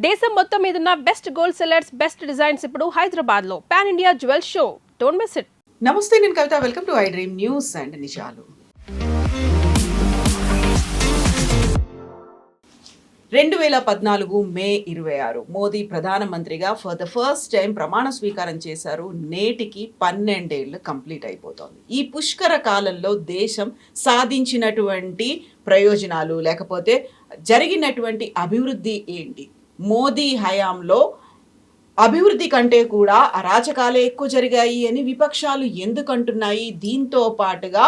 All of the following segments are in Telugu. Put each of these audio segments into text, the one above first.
దేశం మొత్తం మీదున్న best gold sellers, best designs ఇప్పుడు హైదరాబాద్ లో pan India jewel show. Don't miss it. నమస్తే, నేను Kavitha. Welcome to I dream news and నిజాలు. 2014 మే 26 మోదీ ప్రధానమంత్రిగా ఫర్ ద ఫస్ట్ టైం ప్రమాణ స్వీకారం చేశారు. నేటికి 12 ఏళ్ళు కంప్లీట్ అయిపోతుంది. ఈ పుష్కర కాలంలో దేశం సాధించినటువంటి ప్రయోజనాలు లేకపోతే జరిగినటువంటి అభివృద్ధి ఏంటి? మోదీ హయాంలో అభివృద్ధి కంటే కూడా అరాచకాలే ఎక్కువ జరిగాయి అని విపక్షాలు ఎందుకు అంటున్నాయి? దీంతో పాటుగా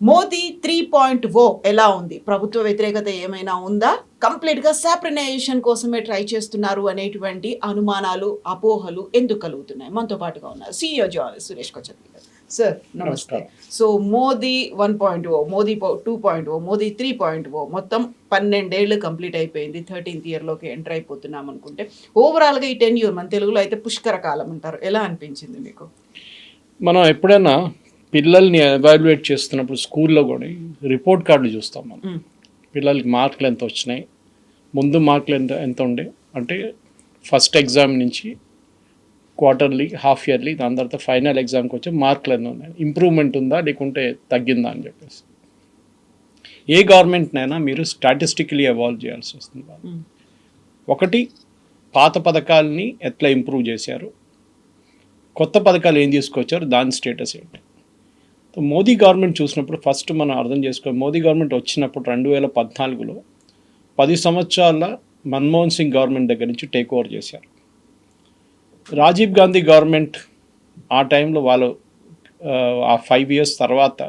మోదీ 3.0 ఎలా ఉంది? ప్రభుత్వ వ్యతిరేకత ఏమైనా ఉందా? కంప్లీట్గా సాప్రనైజేషన్ కోసమే ట్రై చేస్తున్నారు అనేటువంటి అనుమానాలు, అపోహలు ఎందుకు కలుగుతున్నాయి? మనతో పాటుగా ఉన్నారు CEO జర్నలిస్ట్ సురేష్ కొచ్చర్ల గారు. సార్ నమస్తే. సో మోదీ 1.0, మోదీ 2.0, మోదీ 3.0 మొత్తం 12 ఏళ్ళు కంప్లీట్ అయిపోయింది. 13th ఇయర్లోకి ఎంటర్ అయిపోతున్నాం అనుకుంటే ఓవరాల్గా ఈ 10 year మన తెలుగులో అయితే పుష్కర కాలం అంటారు. ఎలా అనిపించింది మీకు? మనం ఎప్పుడైనా పిల్లల్ని ఎవాల్యుయేట్ చేస్తున్నప్పుడు స్కూల్లో కూడా రిపోర్ట్ కార్డులు చూస్తాం. మనం పిల్లలకి మార్కులు ఎంత వచ్చినాయి, ముందు మార్కులు ఎంత ఉండే అంటే ఫస్ట్ ఎగ్జామ్ నుంచి క్వార్టర్లీ, హాఫ్ ఇయర్లీ, దాని తర్వాత ఫైనల్ ఎగ్జామ్కి వచ్చి మార్కులు ఎంత ఉన్నాయి, ఇంప్రూవ్మెంట్ ఉందా లేకుంటే తగ్గిందా అని చెప్పేసి. ఏ గవర్నమెంట్నైనా మీరు స్టాటిస్టికలీ ఎవాల్వ్ చేయాల్సి వస్తుంది. ఒకటి, పాత పథకాలని ఎట్లా ఇంప్రూవ్ చేశారు, కొత్త పథకాలు ఏం తీసుకొచ్చారు, దాని స్టేటస్ ఏంటి. మోదీ గవర్నమెంట్ చూసినప్పుడు ఫస్ట్ మనం అర్థం చేసుకోవాలి. మోదీ గవర్నమెంట్ వచ్చినప్పుడు 2014లో 10 సంవత్సరాల మన్మోహన్ సింగ్ గవర్నమెంట్ దగ్గర నుంచి టేక్ ఓవర్ చేశారు. రాజీవ్ గాంధీ గవర్నమెంట్ ఆ టైంలో వాళ్ళు ఆ 5 years తర్వాత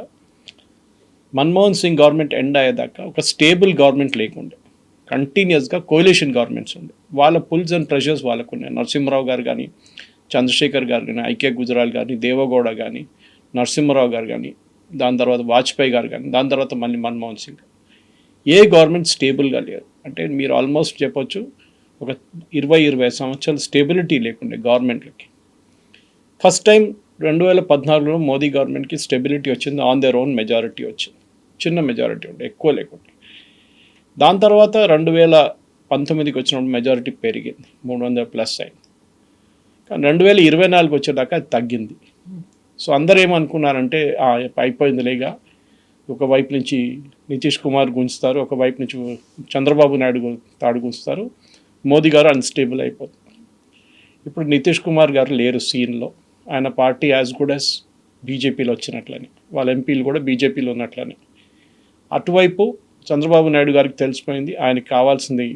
మన్మోహన్ సింగ్ గవర్నమెంట్ ఎండ్ అయ్యేదాకా ఒక స్టేబుల్ గవర్నమెంట్ లేకుండే, కంటిన్యూస్గా కోalition గవర్నమెంట్స్ ఉండే. వాళ్ళ పుల్స్ అండ్ ప్రెషర్స్ వాళ్ళకు ఉన్నాయి. నరసింహరావు గారు కానీ, చంద్రశేఖర్ గారు కానీ, ఐకే గుజరాల్ కానీ, దేవగౌడ కానీ, నరసింహరావు గారు కానీ, దాని తర్వాత వాజ్పేయి గారు కానీ, దాని తర్వాత మళ్ళీ మన్మోహన్ సింగ్. ఏ గవర్నమెంట్ స్టేబుల్గా లేదు. అంటే మీరు ఆల్మోస్ట్ చెప్పొచ్చు ఒక 20-25 సంవత్సరాలు స్టేబిలిటీ లేకుండే గవర్నమెంట్లకి. ఫస్ట్ టైం 2014లో మోదీ గవర్నమెంట్కి స్టెబిలిటీ వచ్చింది. ఆన్ దేర్ ఓన్ మెజారిటీ వచ్చింది. చిన్న మెజారిటీ ఉండే, ఎక్కువ లేకుండే. దాని తర్వాత 2019కి వచ్చినప్పుడు మెజారిటీ పెరిగింది, 300+ అయింది. కానీ 2024 వచ్చేదాకా అది తగ్గింది. సో అందరూ ఏమనుకున్నారంటే అయిపోయిందిలేగా, ఒకవైపు నుంచి నితీష్ కుమార్ గుంచుతారు, ఒకవైపు నుంచి చంద్రబాబు నాయుడు తాడు గుంచుతారు, మోదీ గారు అన్స్టేబుల్ అయిపోతారు. ఇప్పుడు నితీష్ కుమార్ గారు లేరు సీన్లో. ఆయన పార్టీ యాజ్ గుడ్ యాజ్ బీజేపీలో వచ్చినట్లని, వాళ్ళ ఎంపీలు కూడా బీజేపీలో ఉన్నట్లని. అటువైపు చంద్రబాబు నాయుడు గారికి తెలిసిపోయింది ఆయనకి కావాల్సింది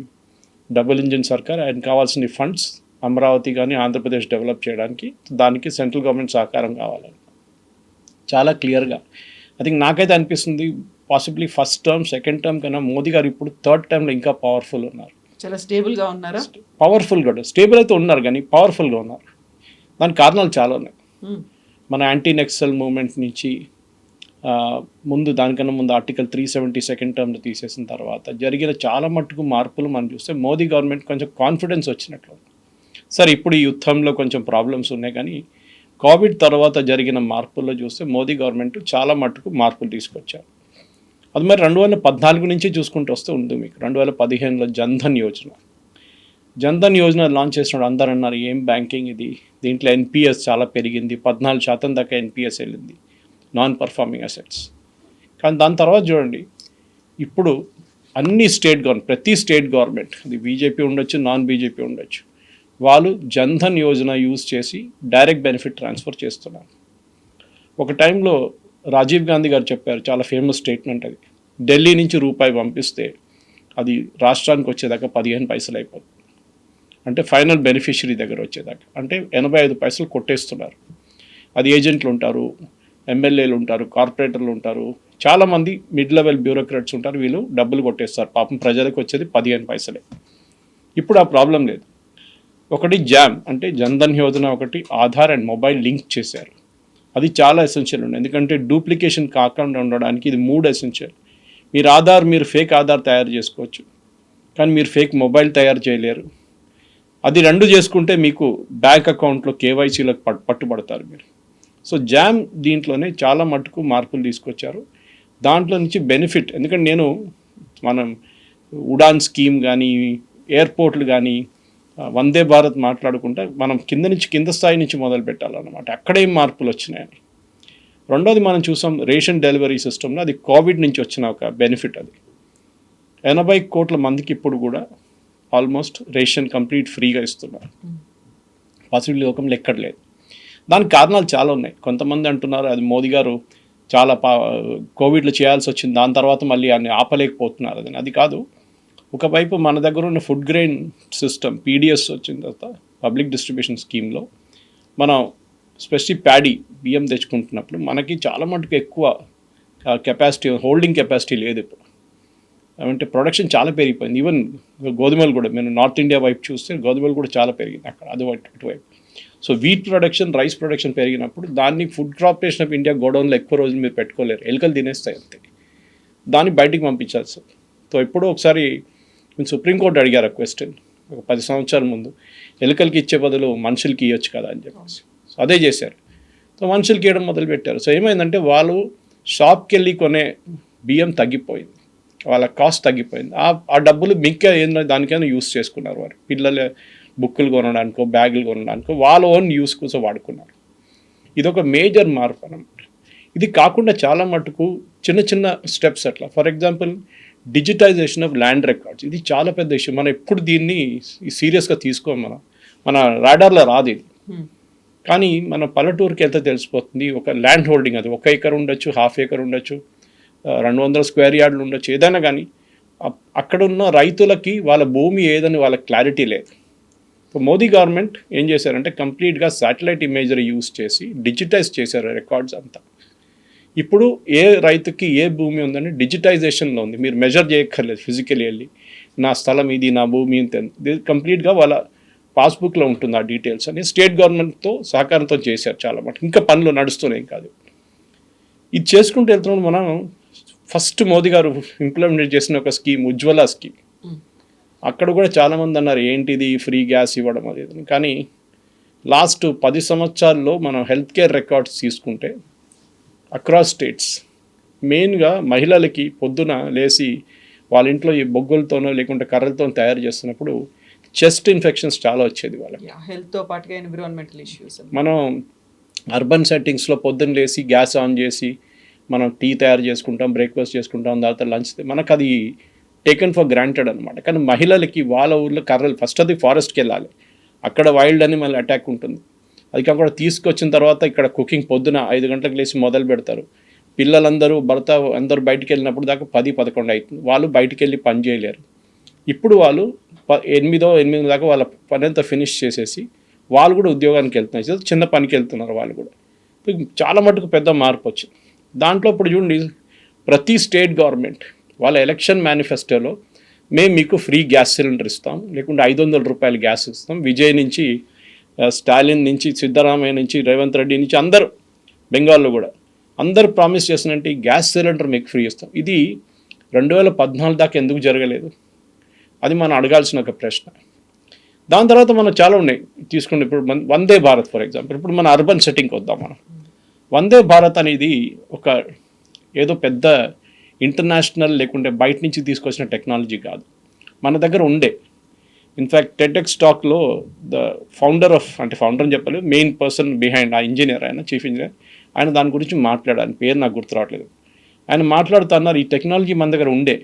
డబుల్ ఇంజిన్ సర్కార్, ఆయనకు కావాల్సింది ఫండ్స్, అమరావతి కానీ ఆంధ్రప్రదేశ్ డెవలప్ చేయడానికి. దానికి సెంట్రల్ గవర్నమెంట్ సహకారం కావాలని చాలా క్లియర్గా ఐ థింక్ నాకైతే అనిపిస్తుంది. Possibly first term, second term కన్నా మోదీ గారు ఇప్పుడు థర్డ్ టర్మ్లో ఇంకా పవర్ఫుల్ ఉన్నారు. చాలా స్టేబుల్గా ఉన్నారా? పవర్ఫుల్ కూడా, స్టేబుల్ అయితే ఉన్నారు కానీ పవర్ఫుల్గా ఉన్నారు. దానికి కారణాలు చాలా ఉన్నాయి. మన యాంటీ నెక్సల్ మూవ్మెంట్ నుంచి ముందు, దానికన్నా ముందు ఆర్టికల్ 370 సెకండ్ టర్మ్లో తీసేసిన తర్వాత జరిగిన చాలా మట్టుకు మార్పులు మనం చూస్తే మోదీ గవర్నమెంట్ కొంచెం కాన్ఫిడెన్స్ వచ్చినట్లు. సరే, ఇప్పుడు ఈ యుద్ధంలో కొంచెం ప్రాబ్లమ్స్ ఉన్నాయి కానీ కోవిడ్ తర్వాత జరిగిన మార్పుల్లో చూస్తే మోదీ గవర్నమెంట్ చాలా మట్టుకు మార్పులు తీసుకొచ్చారు. అది మరి 2014 నుంచి చూసుకుంటూ వస్తే ఉంది. మీకు 2015లో జన్ధన్ యోజన లాంచ్ చేసినప్పుడు అందరూ అన్నారు ఏం బ్యాంకింగ్ ఇది, దీంట్లో NPS చాలా పెరిగింది, 14% దాకా NPS వెళ్ళింది, నాన్ పర్ఫార్మింగ్ అసెట్స్. కానీ దాని తర్వాత చూడండి, ఇప్పుడు అన్ని ప్రతి స్టేట్ గవర్నమెంట్, అది బీజేపీ ఉండొచ్చు, నాన్ బీజేపీ ఉండొచ్చు, వాళ్ళు జన్ధన్ యోజన యూజ్ చేసి డైరెక్ట్ బెనిఫిట్ ట్రాన్స్ఫర్ చేస్తున్నారు. ఒక టైంలో రాజీవ్ గాంధీ గారు చెప్పారు, చాలా ఫేమస్ స్టేట్మెంట్ అది, ఢిల్లీ నుంచి రూపాయి పంపిస్తే అది రాష్ట్రానికి వచ్చేదాకా 15 పైసలు అయిపోతుంది. అంటే ఫైనల్ బెనిఫిషరీ దగ్గర వచ్చేదాకా అంటే 85 పైసలు కొట్టేస్తున్నారు. అది ఏజెంట్లు ఉంటారు, ఎమ్మెల్యేలు ఉంటారు, కార్పొరేటర్లు ఉంటారు, చాలామంది మిడ్ లెవెల్ బ్యూరోక్రాట్స్ ఉంటారు, వీళ్ళు డబ్బులు కొట్టేస్తారు. పాపం ప్రజలకు వచ్చేది 15 పైసలే. ఇప్పుడు ఆ ప్రాబ్లం లేదు. ఒకటి జామ్ అంటే జన్ధన్ యోజన, ఒకటి ఆధార్ అండ్ మొబైల్ లింక్ చేశారు. అది చాలా ఎసెన్షియల్ ఉంది, ఎందుకంటే డూప్లికేషన్ కాకుండా ఉండడానికి ఇది 3 ఎసెన్షియల్. మీరు ఫేక్ ఆధార్ తయారు చేసుకోవచ్చు, కానీ మీరు ఫేక్ మొబైల్ తయారు చేయలేరు. అది 2 చేసుకుంటే మీకు బ్యాంక్ అకౌంట్లో కేవైసీలకు పట్టుబడతారు మీరు. సో జామ్ దీంట్లోనే చాలా మట్టుకు మార్పులు తీసుకొచ్చారు. దాంట్లో నుంచి బెనిఫిట్, ఎందుకంటే మనం ఉడాన్ స్కీమ్ కానీ ఎయిర్పోర్ట్లు కానీ వందే భారత్ మాట్లాడుకుంటే మనం కింద స్థాయి నుంచి మొదలు పెట్టాలన్నమాట. అక్కడేం మార్పులు వచ్చినాయని. రెండోది మనం చూసాం రేషన్ డెలివరీ సిస్టంలో, అది కోవిడ్ నుంచి వచ్చిన ఒక బెనిఫిట్. అది 80 కోట్ల మందికి ఇప్పుడు కూడా ఆల్మోస్ట్ రేషన్ కంప్లీట్ ఫ్రీగా ఇస్తున్నారు. పసిడి లోకంలో ఎక్కడ లేదు. దానికి కారణాలు చాలా ఉన్నాయి. కొంతమంది అంటున్నారు అది మోదీ గారు చాలా కోవిడ్లో చేయాల్సి వచ్చింది, దాని తర్వాత మళ్ళీ అన్ని ఆపలేకపోతున్నారు. అది కాదు. ఒకవైపు మన దగ్గర ఉన్న ఫుడ్ గ్రెయిన్ సిస్టమ్ పీడిఎస్ వచ్చిన తర్వాత పబ్లిక్ డిస్ట్రిబ్యూషన్ స్కీమ్లో మనం స్పెసిఫిక్ ప్యాడీ బియ్యం తెచ్చుకుంటున్నప్పుడు మనకి చాలా మటుకు ఎక్కువ కెపాసిటీ, హోల్డింగ్ కెపాసిటీ లేదు ఇప్పుడు. అంటే ప్రొడక్షన్ చాలా పెరిగిపోయింది. ఈవెన్ గోధుమలు కూడా మీరు నార్త్ ఇండియా వైపు చూస్తే గోధుమలు కూడా చాలా పెరిగింది అక్కడ, అది ఇటువైపు. So wheat production, rice production పెరిగినప్పుడు దాన్ని ఫుడ్ కార్పొరేషన్ ఆఫ్ ఇండియా గోడౌన్లో ఎక్కువ రోజులు మీరు పెట్టుకోలేరు, ఎలుకలు తినేస్తాయి అంతే. దాన్ని బయటికి పంపించాలి సార్. సో ఎప్పుడో ఒకసారి సుప్రీంకోర్టు అడిగారు క్వశ్చన్ ఒక 10 సంవత్సరాల ముందు, ఎలుకలకి ఇచ్చే బదులు మనుషులకి ఇవ్వచ్చు కదా అని చెప్పేసి. సో అదే చేశారు. సో మనుషులకి ఇవ్వడం మొదలుపెట్టారు. సో ఏమైందంటే వాళ్ళు షాప్కి వెళ్ళి కొనే బియ్యం తగ్గిపోయింది, వాళ్ళ కాస్ట్ తగ్గిపోయింది. ఆ డబ్బులు మిగతా ఏంటంటే దానికైనా యూస్ చేసుకున్నారు. వారు పిల్లల బుక్కులు కొనడానికో బ్యాగులు కొనడానికో వాళ్ళ ఓన్ యూస్ కోసం వాడుకున్నారు. ఇదొక మేజర్ మార్పు అన్నమాట. ఇది కాకుండా చాలా మటుకు చిన్న చిన్న స్టెప్స్ అట్లా. For example digitization of land records, ఇది చాలా పెద్ద ఇష్యూ. మనం ఎప్పుడు దీన్ని సీరియస్గా తీసుకోం. మన రాడార్లో రాదు ఇది. కానీ మన పల్లెటూరుకి వెళ్తే తెలిసిపోతుంది. ఒక ల్యాండ్ హోల్డింగ్, అది 1 ఎకర్ ఉండొచ్చు, ½ ఎకర్ ఉండొచ్చు, 200 స్క్వేర్ యార్డులు ఉండొచ్చు, ఏదైనా కానీ అక్కడున్న రైతులకి వాళ్ళ భూమి ఏదని వాళ్ళ క్లారిటీ లేదు. సో మోదీ గవర్నమెంట్ ఏం చేశారంటే కంప్లీట్గా శాటిలైట్ ఇమేజరీ యూస్ చేసి డిజిటైజ్ చేశారు రికార్డ్స్ అంతా. ఇప్పుడు ఏ రైతుకి ఏ భూమి ఉందని డిజిటైజేషన్లో ఉంది. మీరు మెజర్ చేయక్కర్లేదు ఫిజికలీ వెళ్ళి నా స్థలం ఇది, నా భూమి ఇంత, కంప్లీట్గా వాళ్ళ పాస్బుక్లో ఉంటుంది ఆ డీటెయిల్స్ అని. స్టేట్ గవర్నమెంట్తో సహకారంతో చేశారు చాలా మటుకు. ఇంకా పనులు నడుస్తున్నాయి కాదు. ఇది చేసుకుంటూ వెళ్తున్నాం. మనం ఫస్ట్ మోదీ గారు ఇంప్లిమెంట్ చేసిన ఒక స్కీమ్ ఉజ్వల స్కీమ్, అక్కడ కూడా చాలామంది అన్నారు ఏంటిది ఫ్రీ గ్యాస్ ఇవ్వడం అది. కానీ లాస్ట్ 10 సంవత్సరాల్లో మనం హెల్త్ కేర్ రికార్డ్స్ తీసుకుంటే అక్రాస్ స్టేట్స్ మెయిన్గా మహిళలకి పొద్దున లేచి వాళ్ళ ఇంట్లో ఈ బొగ్గులతోనో లేకుంటే కర్రలతో తయారు చేస్తున్నప్పుడు చెస్ట్ ఇన్ఫెక్షన్స్ చాలా వచ్చేది వాళ్ళకి. హెల్త్తో పాటుగా ఎన్విరాన్మెంటల్ ఇష్యూస్. మనం అర్బన్ సెట్టింగ్స్లో పొద్దున్న లేచి గ్యాస్ ఆన్ చేసి మనం టీ తయారు చేసుకుంటాం, బ్రేక్ఫాస్ట్ చేసుకుంటాం, తర్వాత లంచ్, మనకు అది టేకెన్ ఫర్ గ్రాంటెడ్ అనమాట. కానీ మహిళలకి వాళ్ళ ఊళ్ళో కర్రలు ఫస్ట్ అది ఫారెస్ట్కి వెళ్ళాలి, అక్కడ వైల్డ్ అని మళ్ళీ అటాక్ ఉంటుంది. అది కాకుండా తీసుకొచ్చిన తర్వాత ఇక్కడ కుకింగ్ పొద్దున 5 గంటలకు లేచి మొదలు పెడతారు. పిల్లలందరూ భర్త అందరూ బయటికి వెళ్ళినప్పుడు దాకా 10-11 అవుతుంది. వాళ్ళు బయటికి వెళ్ళి పని చేయలేరు. ఇప్పుడు వాళ్ళు 8 దాకా వాళ్ళ పని అంతా ఫినిష్ చేసేసి వాళ్ళు కూడా ఉద్యోగానికి వెళ్తున్నారు, చిన్న పనికి వెళ్తున్నారు వాళ్ళు కూడా. చాలా మటుకు పెద్ద మార్పు వచ్చింది దాంట్లో. ఇప్పుడు చూడండి, ప్రతి స్టేట్ గవర్నమెంట్ వాళ్ళ ఎలక్షన్ మేనిఫెస్టోలో మేము మీకు ఫ్రీ గ్యాస్ సిలిండర్ ఇస్తాం, లేకుంటే 500 రూపాయలు గ్యాస్ ఇస్తాం. విజయ్ నుంచి, స్టాలిన్ నుంచి, సిద్ధరామయ్య నుంచి, రేవంత్ రెడ్డి నుంచి, అందరూ బెంగాల్లో కూడా అందరూ ప్రామిస్ చేసినట్టు గ్యాస్ సిలిండర్ మీకు ఫ్రీ ఇస్తాం. ఇది 2014 దాకా ఎందుకు జరగలేదు? అది మనం అడగాల్సిన ఒక ప్రశ్న. దాని తర్వాత మనం చాలా ఉన్నాయి తీసుకుంటే. ఇప్పుడు వందే భారత్ ఫర్ ఎగ్జాంపుల్, ఇప్పుడు మన అర్బన్ సెట్టింగ్కి వద్దాం. మనం వందే భారత్ అనేది ఒక ఏదో పెద్ద ఇంటర్నేషనల్ లేకుంటే బయట నుంచి తీసుకొచ్చిన టెక్నాలజీ కాదు, మన దగ్గర ఉండే. ఇన్ఫ్యాక్ట్ టెడ్ఎక్స్ టాక్లో ద ఫౌండర్ అని చెప్పాలి, మెయిన్ పర్సన్ బిహైండ్ ఆ ఇంజనీర్, ఆయన చీఫ్ ఇంజనీర్, ఆయన దాని గురించి మాట్లాడారు. పేరు నాకు గుర్తు రావట్లేదు. ఆయన మాట్లాడుతున్నారు, ఈ టెక్నాలజీ మన దగ్గర ఉండే,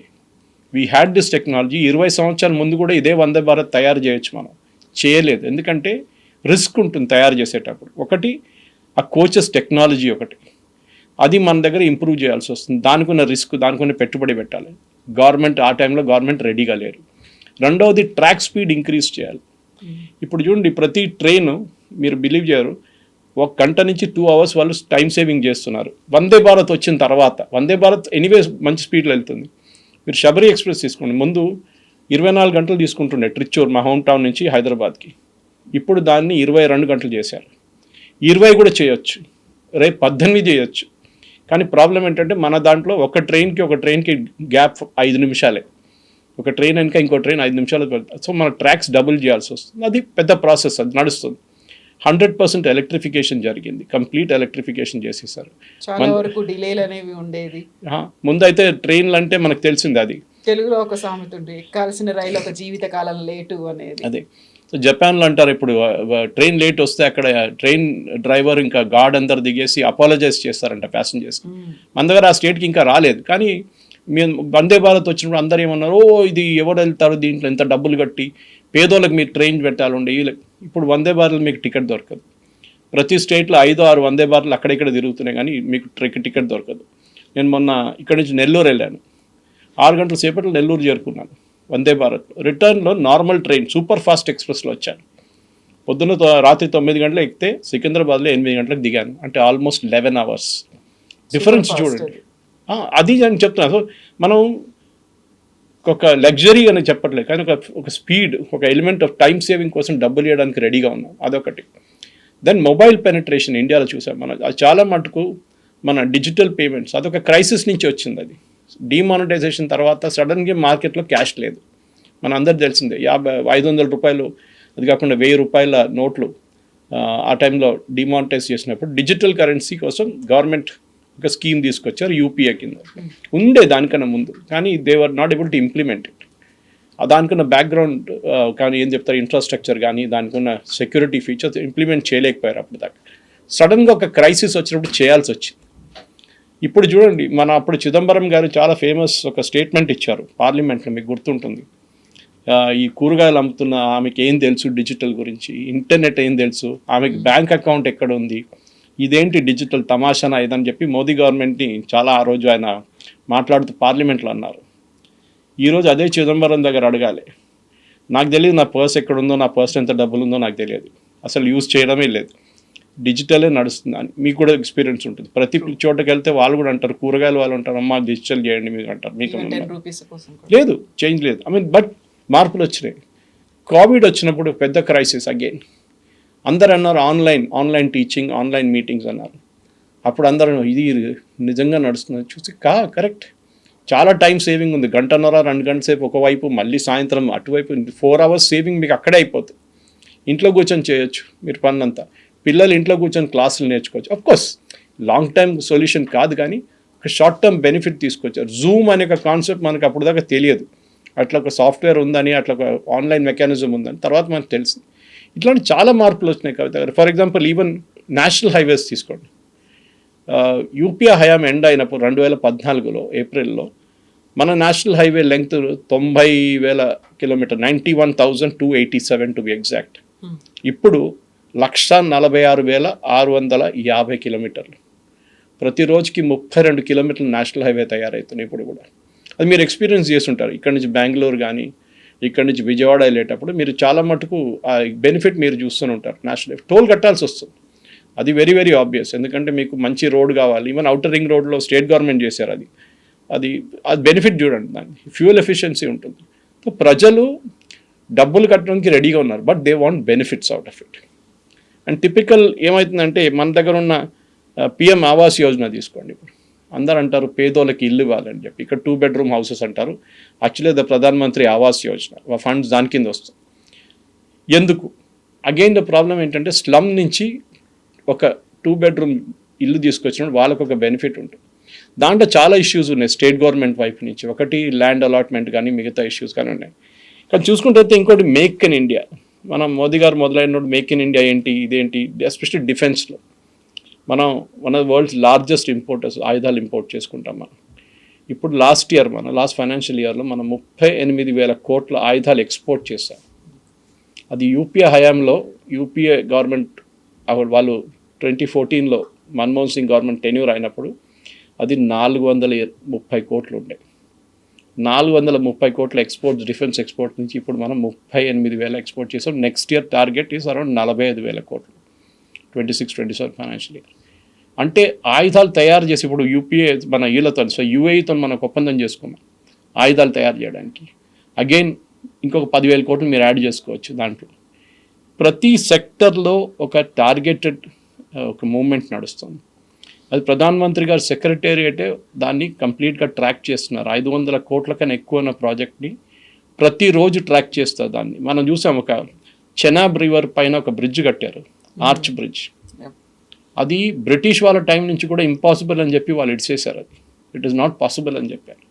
వీ హ్యాడ్ దిస్ టెక్నాలజీ. 20 సంవత్సరాల ముందు కూడా ఇదే వందే భారత్ తయారు చేయొచ్చు, మనం చేయలేదు. ఎందుకంటే రిస్క్ ఉంటుంది తయారు చేసేటప్పుడు. ఒకటి ఆ కోచెస్ టెక్నాలజీ ఒకటి, అది మన దగ్గర ఇంప్రూవ్ చేయాల్సి వస్తుంది. దానికి ఉన్న రిస్క్, దానికి ఉన్న పెట్టుబడి పెట్టాలి. గవర్నమెంట్ ఆ టైంలో రెడీగా లేరు. రెండవది ట్రాక్ స్పీడ్ ఇంక్రీజ్ చేయాలి. ఇప్పుడు చూడండి, ప్రతి ట్రైన్ మీరు బిలీవ్ చేయరు, 1 గంట నుంచి 2 అవర్స్ వాళ్ళు టైం సేవింగ్ చేస్తున్నారు. వందే భారత్ వచ్చిన తర్వాత, వందే భారత్ ఎనీవేస్ మంచి స్పీడ్లో వెళ్తుంది. మీరు శబరి ఎక్స్ప్రెస్ తీసుకోండి, ముందు 24 గంటలు తీసుకుంటుండే ట్రిచ్చూర్, మా హోమ్ టౌన్ నుంచి హైదరాబాద్కి. ఇప్పుడు దాన్ని 22 గంటలు చేశారు. 20 కూడా చేయొచ్చు, రేపు 18 చేయొచ్చు. కానీ ప్రాబ్లం ఏంటంటే మన దాంట్లో ఒక ట్రైన్కి గ్యాప్ 5 నిమిషాలే. ఒక ట్రైన్ వెనక ఇంకో ట్రైన్ 5 నిమిషాలు వెళ్తారు. సో మన ట్రాక్స్ డబుల్ చేయాల్సి వస్తుంది. అది పెద్ద ప్రాసెస్, అది నడుస్తుంది. 100% ఎలక్ట్రిఫికేషన్ జరిగింది, కంప్లీట్ ఎలక్ట్రిఫికేషన్ చేసేసారు. చాలా వరకు డిలేలు అనేవి ఉండేది. ముందు అయితే ట్రైన్లు అంటే మనకు తెలిసింది, అది తెలుగులో ఒక సామెత ఉంది, ఎక్కాల్సిన రైలు ఒక జీవిత కాలం లేటు అనేది. అదే. సో జపాన్లో అంటారు ఇప్పుడు ట్రైన్ లేట్ వస్తే అక్కడ ట్రైన్ డ్రైవర్ ఇంకా గార్డ్ అందరు దిగేసి అపాలజైజ్ చేస్తారంట ప్యాసింజర్స్కి. మన దగ్గర ఆ స్టేట్కి ఇంకా రాలేదు, కానీ మేము వందే భారత్ వచ్చినప్పుడు అందరూ ఏమన్నారు, ఓ ఇది ఎవరు వెళ్తారు దీంట్లో ఎంత డబ్బులు కట్టి, పేదోళ్ళకి మీరు ట్రైన్ పెట్టాలండి. ఇప్పుడు వందే భారత్ మీకు టికెట్ దొరకదు. ప్రతి స్టేట్లో 5-6 వందే భారత్లు అక్కడిక్కడ తిరుగుతున్నాయి, కానీ మీకు టికెట్ దొరకదు. నేను మొన్న ఇక్కడి నుంచి నెల్లూరు వెళ్ళాను, 6 గంటల సేపట్లో నెల్లూరు చేరుకున్నాను వందే భారత్. రిటర్న్లో నార్మల్ ట్రైన్ సూపర్ ఫాస్ట్ ఎక్స్ప్రెస్లో వచ్చాను. పొద్దున్న రాత్రి 9 గంటలకు ఎక్కితే సికింద్రాబాద్లో 8 గంటలకు దిగాను. అంటే ఆల్మోస్ట్ 11 hours డిఫరెన్స్ చూడండి. అది నేను చెప్తున్నాను. సో మనం ఒక లగ్జరీ అని చెప్పట్లేదు, కానీ ఒక స్పీడ్, ఒక ఎలిమెంట్ ఆఫ్ టైం సేవింగ్ కోసం డబ్బులు ఇవ్వడానికి రెడీగా ఉన్నాం, అదొకటి. దెన్ మొబైల్ పెనిట్రేషన్ ఇండియాలో చూసాం మనం, అది చాలా మటుకు మన డిజిటల్ పేమెంట్స్ అదొక క్రైసిస్ నుంచి వచ్చింది. అది డిమానిటైజేషన్ తర్వాత సడన్గా మార్కెట్లో క్యాష్ లేదు, మన అందరు తెలిసిందే. 500 రూపాయలు, అది కాకుండా 1000 రూపాయల నోట్లు ఆ టైంలో డిమానిటైజ్ చేసినప్పుడు డిజిటల్ కరెన్సీ కోసం గవర్నమెంట్ ఒక స్కీమ్ తీసుకొచ్చారు, యూపీఐ కింద. ఉండే దానికన్నా ముందు, కానీ they were not able to implement it. దానికున్న బ్యాక్గ్రౌండ్ కానీ ఏం చెప్తారు, ఇన్ఫ్రాస్ట్రక్చర్ కానీ దానికున్న సెక్యూరిటీ ఫీచర్స్ ఇంప్లిమెంట్ చేయలేకపోయారు అప్పుడు దాకా. సడన్గా ఒక క్రైసిస్ వచ్చినప్పుడు చేయాల్సి వచ్చింది. ఇప్పుడు చూడండి, అప్పుడు చిదంబరం గారు చాలా ఫేమస్ ఒక స్టేట్మెంట్ ఇచ్చారు పార్లమెంట్లో, మీకు గుర్తుంటుంది. ఈ కూరగాయలు అమ్ముతున్న ఆమెకి ఏం తెలుసు డిజిటల్ గురించి, ఇంటర్నెట్ ఏం తెలుసు, ఆమెకి బ్యాంక్ అకౌంట్ ఎక్కడ ఉంది, ఇదేంటి డిజిటల్ తమాషానా ఇదని చెప్పి మోదీ గవర్నమెంట్ని చాలా ఆ రోజు ఆయన మాట్లాడుతూ పార్లమెంట్లో అన్నారు. ఈరోజు అదే చిదంబరం దగ్గర అడగాలి, నాకు తెలియదు నా పర్స్ ఎక్కడుందో, నా పర్స్ ఎంత డబ్బులు ఉందో నాకు తెలియదు, అసలు యూజ్ చేయడమే లేదు, డిజిటలే నడుస్తుంది అని. మీకు కూడా ఎక్స్పీరియన్స్ ఉంటుంది. ప్రతి చోటకి వెళ్తే వాళ్ళు కూడా అంటారు, కూరగాయలు వాళ్ళు అంటారు, అమ్మా డిజిటల్ చేయండి మీకు అంటారు. మీకు లేదు, చేంజ్ లేదు. బట్ మార్పులు వచ్చినాయి. కోవిడ్ వచ్చినప్పుడు పెద్ద క్రైసిస్ అగైన్. అందరు అన్నారు ఆన్లైన్ టీచింగ్, ఆన్లైన్ మీటింగ్స్ అన్నారు. అప్పుడు అందరూ ఇది నిజంగా నడుస్తుంది చూసి కరెక్ట్, చాలా టైం సేవింగ్ ఉంది. 1.5-2 గంటల సేపు ఒకవైపు, మళ్ళీ సాయంత్రం అటువైపు 4 hours సేవింగ్ మీకు అక్కడే అయిపోతుంది. ఇంట్లో కూర్చొని చేయొచ్చు మీరు పన్నంతా. పిల్లలు ఇంట్లో కూర్చొని క్లాసులు నేర్చుకోవచ్చు. అఫ్కోర్స్ లాంగ్ టైమ్ సొల్యూషన్ కాదు, కానీ ఒక షార్ట్ టర్మ్ బెనిఫిట్ తీసుకొచ్చారు. జూమ్ అనే ఒక కాన్సెప్ట్ మనకు అప్పుడు దాకా తెలియదు, అట్లా ఒక సాఫ్ట్వేర్ ఉందని, అట్లా ఒక ఆన్లైన్ మెకానిజం ఉందని తర్వాత మనకు తెలిసింది. ఇట్లాంటి చాలా మార్పులు వచ్చినాయి Kavitha garu. For example even national highways తీసుకోండి. యూపీఏ హయాం ఎండ్ అయినప్పుడు 2014లో ఏప్రిల్లో మన national highway length 90,000 kilometre, 91,287 to be exact. ఇప్పుడు 146,650 కిలోమీటర్లు. ప్రతిరోజుకి 32 కిలోమీటర్లు నేషనల్ హైవే తయారవుతున్నాయి ఇప్పుడు కూడా. అది మీరు ఎక్స్పీరియన్స్ చేస్తుంటారు. ఇక్కడ నుంచి బెంగళూరు కానీ, ఇక్కడ నుంచి విజయవాడ వెళ్ళేటప్పుడు మీరు చాలా మటుకు ఆ బెనిఫిట్ మీరు చూస్తూనే ఉంటారు. నేషనల్ హైవే టోల్ కట్టాల్సి వస్తుంది, అది వెరీ వెరీ ఆబ్వియస్. ఎందుకంటే మీకు మంచి రోడ్ కావాలి. ఈవెన్ అవుటర్ రింగ్ రోడ్లో స్టేట్ గవర్నమెంట్ చేశారు. అది బెనిఫిట్ చూడండి, దానికి ఫ్యూయల్ ఎఫిషియన్సీ ఉంటుంది. సో ప్రజలు డబ్బులు కట్టడానికి రెడీగా ఉన్నారు, but they want benefits out of it. And typical ఏమవుతుందంటే, మన దగ్గర ఉన్న పిఎం ఆవాస్ యోజన తీసుకోండి. ఇప్పుడు అందరు అంటారు పేదోళ్ళకి ఇల్లు ఇవ్వాలని చెప్పి, ఇక్కడ 2 bedroom హౌసెస్ అంటారు. యాక్చువల్లీ ద ప్రధానమంత్రి ఆవాస్ యోజన ఫండ్స్ దాని కింద వస్తుంది. ఎందుకు? అగైన్ ద ప్రాబ్లం ఏంటంటే, స్లమ్ నుంచి ఒక 2 bedroom ఇల్లు తీసుకొచ్చినప్పుడు వాళ్ళకు ఒక బెనిఫిట్ ఉంటుంది. దాంట్లో చాలా ఇష్యూస్ ఉన్నాయి స్టేట్ గవర్నమెంట్ వైపు నుంచి. ఒకటి ల్యాండ్ అలాట్మెంట్ కానీ, మిగతా ఇష్యూస్ కానీ ఉన్నాయి. కానీ చూసుకుంటే ఇంకోటి మేక్ ఇన్ ఇండియా. మనం మోదీ గారు మొదలైనప్పుడు మేక్ ఇన్ ఇండియా ఏంటి, ఇదేంటి, ఎస్పెషల్లీ డిఫెన్స్లో మనం one of the world's largest importers, ఆయుధాలు ఇంపోర్ట్ చేసుకుంటాం మనం. ఇప్పుడు లాస్ట్ ఫైనాన్షియల్ ఇయర్లో మనం 38,000 కోట్ల ఆయుధాలు ఎక్స్పోర్ట్ చేశాం. అది యూపీఏ హయాంలో, యూపీఏ గవర్నమెంట్ వాళ్ళు 2014లో మన్మోహన్ సింగ్ గవర్నమెంట్ టెన్యూర్ అయినప్పుడు అది 430 కోట్లు ఉండే. 430 కోట్ల ఎక్స్పోర్ట్స్, డిఫెన్స్ ఎక్స్పోర్ట్ నుంచి ఇప్పుడు మనం 38,000 ఎక్స్పోర్ట్ చేసాం. Next year target is around 45,000 కోట్లు 26-27 ఫైనాన్షియల్ ఇయర్. అంటే ఆయుధాలు తయారు చేసి ఇప్పుడు యూపీఏ మన వీళ్ళతో, సో యూఏఈతో మనకు ఒప్పందం చేసుకున్నాం ఆయుధాలు తయారు చేయడానికి. అగైన్ ఇంకొక 10,000 కోట్లు మీరు యాడ్ చేసుకోవచ్చు దాంట్లో. ప్రతి సెక్టర్లో ఒక టార్గెటెడ్ ఒక మూవ్మెంట్ నడుస్తుంది. అది ప్రధానమంత్రి గారు సెక్రటేరియటే దాన్ని కంప్లీట్గా ట్రాక్ చేస్తున్నారు. 500 కోట్ల కన్నా ఎక్కువ ఉన్న ప్రాజెక్ట్ని ప్రతిరోజు ట్రాక్ చేస్తారు దాన్ని. మనం చూసాం, ఒక చెనాబ్ రివర్ పైన ఒక బ్రిడ్జ్ కట్టారు, ఆర్చ్ బ్రిడ్జ్. అది బ్రిటిష్ వాళ్ళ టైం నుంచి కూడా ఇంపాసిబుల్ అని చెప్పి వాళ్ళు ఇడిచేశారు. అది ఇట్ ఈస్ నాట్ పాసిబుల్ అని చెప్పారు.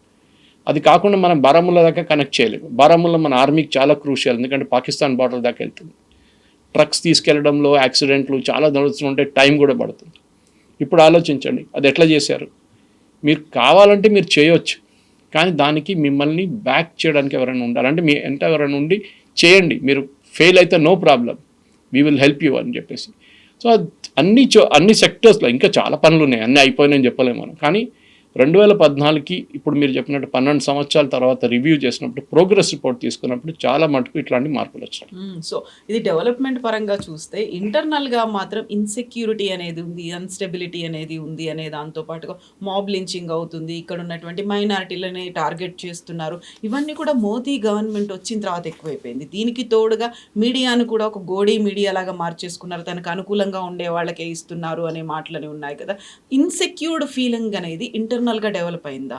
అది కాకుండా మనం బారాముల్లా దాకా కనెక్ట్ చేయలేము. బారాముల్లా మన ఆర్మీకి చాలా క్రూషియల్, ఎందుకంటే పాకిస్తాన్ బార్డర్ దాకా వెళ్తుంది. ట్రక్స్ తీసుకెళ్లడంలో యాక్సిడెంట్లు చాలా నడుస్తుంటే టైం కూడా పడుతుంది. ఇప్పుడు ఆలోచించండి అది ఎట్లా చేశారు. మీరు కావాలంటే మీరు చేయొచ్చు, కానీ దానికి మిమ్మల్ని బ్యాక్ చేయడానికి ఎవరైనా ఉండాలి. అంటే మీ ఎంత ఎవరైనా ఉండి చేయండి, మీరు ఫెయిల్ అయితే no problem, we will help you అని చెప్పేసి. సో అన్ని సెక్టర్స్లో ఇంకా చాలా పనులు ఉన్నాయి, అన్నీ అయిపోయినాయని చెప్పలేము మనం. కానీ 2014కి ఇప్పుడు మీరు చెప్పినట్టు 12 సంవత్సరాల తర్వాత రివ్యూ చేసినప్పుడు ప్రోగ్రెస్ రిపోర్ట్ తీసుకున్నప్పుడు చాలా మటుకు ఇట్లాంటి మార్పులు వచ్చాయి. సో ఇది డెవలప్మెంట్ పరంగా చూస్తే ఇంటర్నల్గా మాత్రం ఇన్సెక్యూరిటీ అనేది ఉంది, అన్స్టెబిలిటీ అనేది ఉంది అనే దాంతో పాటుగా మాబ్ లించింగ్ అవుతుంది, ఇక్కడ ఉన్నటువంటి మైనారిటీలని టార్గెట్ చేస్తున్నారు. ఇవన్నీ కూడా మోదీ గవర్నమెంట్ వచ్చిన తర్వాత ఎక్కువైపోయింది. దీనికి తోడుగా మీడియాను కూడా ఒక గోడీ మీడియా లాగా మార్చేసుకున్నారు, తనకు అనుకూలంగా ఉండే వాళ్ళకే ఇస్తున్నారు అనే మాటలని ఉన్నాయి కదా. ఇన్సెక్యూర్డ్ ఫీలింగ్ అనేది ఇంటర్నల్గా డెవలప్ అయిందా?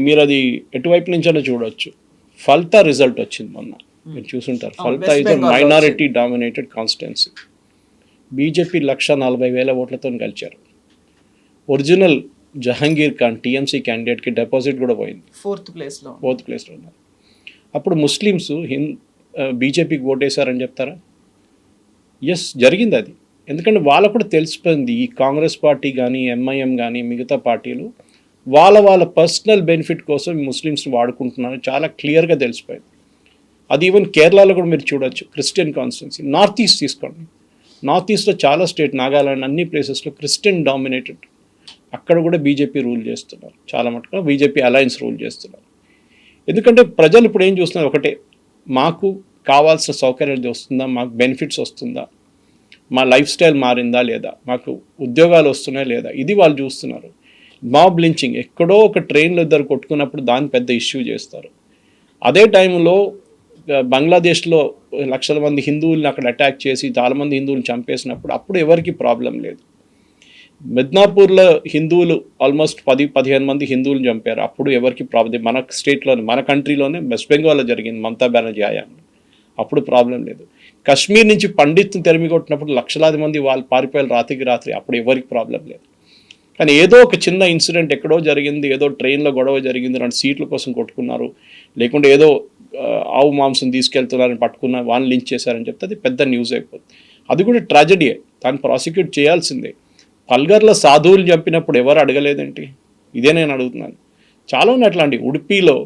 మీరు అది ఎటువైపు నుంచైనా చూడవచ్చు. ఫల్తా రిజల్ట్ వచ్చింది మొన్న, మీరు చూసుంటారు. Falta is minority dominated constituency. BJP 140,000 ఓట్లతో గెలిచారు. ఒరిజినల్ జహంగీర్ ఖాన్ టీఎంసీ క్యాండిడేట్కి డిపాజిట్ కూడా పోయింది, ఫోర్త్ ప్లేస్లో ఉన్నారు. అప్పుడు ముస్లిమ్స్ బీజేపీకి ఓటేశారని చెప్తారా? ఎస్, జరిగింది అది. ఎందుకంటే వాళ్ళకు కూడా తెలిసిపోయింది ఈ కాంగ్రెస్ పార్టీ కానీ ఎంఐఎం కానీ మిగతా పార్టీలు వాళ్ళ పర్సనల్ బెనిఫిట్ కోసం ముస్లిమ్స్ని వాడుకుంటున్నారు, చాలా క్లియర్గా తెలిసిపోయింది. అది ఈవెన్ కేరళలో కూడా మీరు చూడొచ్చు. క్రిస్టియన్ కాన్స్టిట్యున్సీ, నార్త్ ఈస్ట్ తీసుకోండి, నార్త్ ఈస్ట్లో చాలా స్టేట్, నాగాలాండ్ అన్ని ప్లేసెస్లో క్రిస్టియన్ డామినేటెడ్. అక్కడ కూడా బీజేపీ రూల్ చేస్తున్నారు, చాలా మటుకు బీజేపీ అలయన్స్ రూల్ చేస్తున్నారు. ఎందుకంటే ప్రజలు ఇప్పుడు ఏం చూస్తున్నారు, ఒకటే, మాకు కావాల్సిన సౌకర్యాలు వస్తుందా, మాకు బెనిఫిట్స్ వస్తుందా, మా లైఫ్ స్టైల్ మారిందా లేదా, మాకు ఉద్యోగాలు వస్తున్నాయా లేదా, ఇది వాళ్ళు చూస్తున్నారు. మాబ్ లించింగ్, ఎక్కడో ఒక ట్రైన్లో ఇద్దరు కొట్టుకున్నప్పుడు దాన్ని పెద్ద ఇష్యూ చేస్తారు. అదే టైంలో బంగ్లాదేశ్లో లక్షల మంది హిందువుల్ని అక్కడ అటాక్ చేసి చాలామంది హిందువులు చంపేసినప్పుడు అప్పుడు ఎవరికి ప్రాబ్లం లేదు. మిద్నాపూర్లో హిందువులు ఆల్మోస్ట్ 10-15 మంది హిందువులు చంపారు, అప్పుడు ఎవరికి ప్రాబ్లం. మన స్టేట్లోనే, మన కంట్రీలోనే, వెస్ట్ బెంగాల్లో జరిగింది మమతా బెనర్జీ హయాంలో, అప్పుడు ప్రాబ్లం లేదు. కశ్మీర్ నుంచి పండిత్ని తెరిమి కొట్టినప్పుడు లక్షలాది మంది వాళ్ళు పారిపోయారు రాత్రికి రాత్రి, అప్పుడు ఎవరికి ప్రాబ్లం లేదు. కానీ ఏదో ఒక చిన్న ఇన్సిడెంట్ ఎక్కడో జరిగింది, ఏదో ట్రైన్లో గొడవ జరిగింది, 2 సీట్ల కోసం కొట్టుకున్నారు, లేకుంటే ఏదో ఆవు మాంసం తీసుకెళ్తున్నారని పట్టుకున్న వాళ్ళని లించ్ చేశారని చెప్తే అది పెద్ద న్యూస్ అయిపోతుంది. అది కూడా ట్రాజడీయే, దాన్ని ప్రాసిక్యూట్ చేయాల్సిందే. పల్గర్లో సాధువులు చంపినప్పుడు ఎవరు అడగలేదేంటి? ఇదే నేను అడుగుతున్నాను. చాలా ఉన్నాయి అట్లాంటి. ఉడిపిలో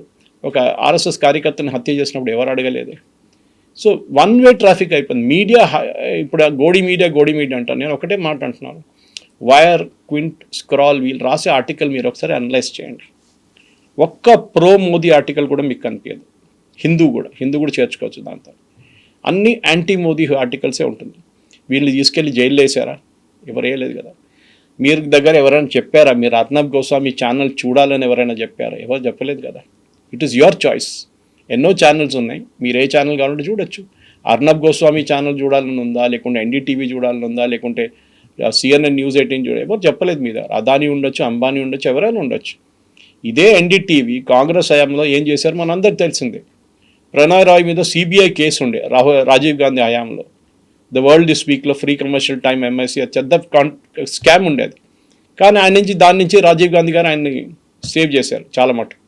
ఒక ఆర్ఎస్ఎస్ కార్యకర్తని హత్య చేసినప్పుడు ఎవరు అడగలేదే. సో వన్ వే ట్రాఫిక్ అయిపోయింది. మీడియా ఇప్పుడు గోడి మీడియా అంటాను. నేను ఒకటే మాట అంటున్నాను, వైర్, క్వింట్, స్క్రాల్, వీళ్ళు రాసే ఆర్టికల్ మీరు ఒకసారి అనలైజ్ చేయండి. ఒక్క ప్రో మోదీ ఆర్టికల్ కూడా మీకు కనిపించదు. హిందూ కూడా చేర్చుకోవచ్చు దాంతో. అన్ని యాంటీ మోదీ ఆర్టికల్సే ఉంటుంది. వీళ్ళు తీసుకెళ్ళి జైల్లో వేసారా? ఎవరు వేయలేదు కదా. మీరు దగ్గర ఎవరైనా చెప్పారా, మీరు అర్నబ్ గోస్వామి ఛానల్ చూడాలని ఎవరైనా చెప్పారా? ఎవరు చెప్పలేదు కదా. It is your choice. ఎన్నో ఛానల్స్ ఉన్నాయి, మీరు ఏ ఛానల్ కావాలంటే చూడొచ్చు. అర్నబ్ గోస్వామి ఛానల్ చూడాలని ఉందా, లేకుంటే ఎన్డీటీవీ చూడాలని ఉందా, లేకుంటే సిఎన్ఎన్ న్యూస్ 18 చూడాలి, ఎవరు చెప్పలేదు. మీద అదానీ ఉండొచ్చు, అంబానీ ఉండొచ్చు, ఎవరైనా ఉండొచ్చు. ఇదే ఎన్డీటీవీ కాంగ్రెస్ హయాంలో ఏం చేశారు మనందరికి తెలిసిందే. ప్రణయ్ రాయ్ మీద సిబిఐ కేసు ఉండే రాజీవ్ గాంధీ హయాంలో. ద వరల్డ్ దిస్ వీక్లో free commercial time MIC చెద్ద scam ఉండేది. కానీ దాని నుంచి రాజీవ్ గాంధీ గారు ఆయన్ని సేవ్ చేశారు చాలా మటుకు.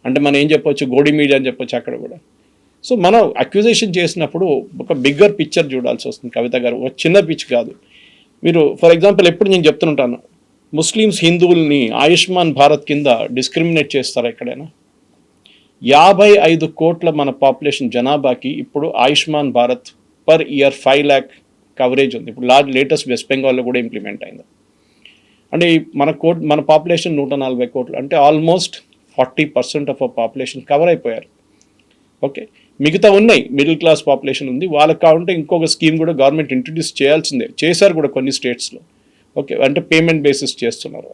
అంటే మనం ఏం చెప్పొచ్చు, గోడి మీడియా అని చెప్పొచ్చు అక్కడ కూడా. సో మనం అక్యూజేషన్ చేసినప్పుడు ఒక బిగ్గర్ పిక్చర్ చూడాల్సి వస్తుంది కవిత గారు, ఒక చిన్న పిచ్ కాదు. మీరు ఫర్ ఎగ్జాంపుల్ ఎప్పుడు నేను చెప్తుంటాను, ముస్లిమ్స్ హిందువుల్ని ఆయుష్మాన్ భారత్ కింద డిస్క్రిమినేట్ చేస్తారా ఎక్కడైనా? 55 కోట్ల మన పాపులేషన్ జనాభాకి ఇప్పుడు Ayushman Bharat per year 5 lakh coverage ఉంది. ఇప్పుడు లేటెస్ట్ వెస్ట్ బెంగాల్లో కూడా ఇంప్లిమెంట్ అయింది. అంటే మన పాపులేషన్ 140 కోట్లు, అంటే almost 40% of our population cover అయిపోయారు. ఓకే, మిగతా ఉన్నాయి, మిడిల్ క్లాస్ పాపులేషన్ ఉంది, వాళ్ళకి కావాలంటే ఇంకొక స్కీమ్ కూడా గవర్నమెంట్ ఇంట్రడ్యూస్ చేయాల్సిందే, చేశారు కూడా కొన్ని స్టేట్స్లో. ఓకే, అంటే పేమెంట్ బేసిస్ చేస్తున్నారు.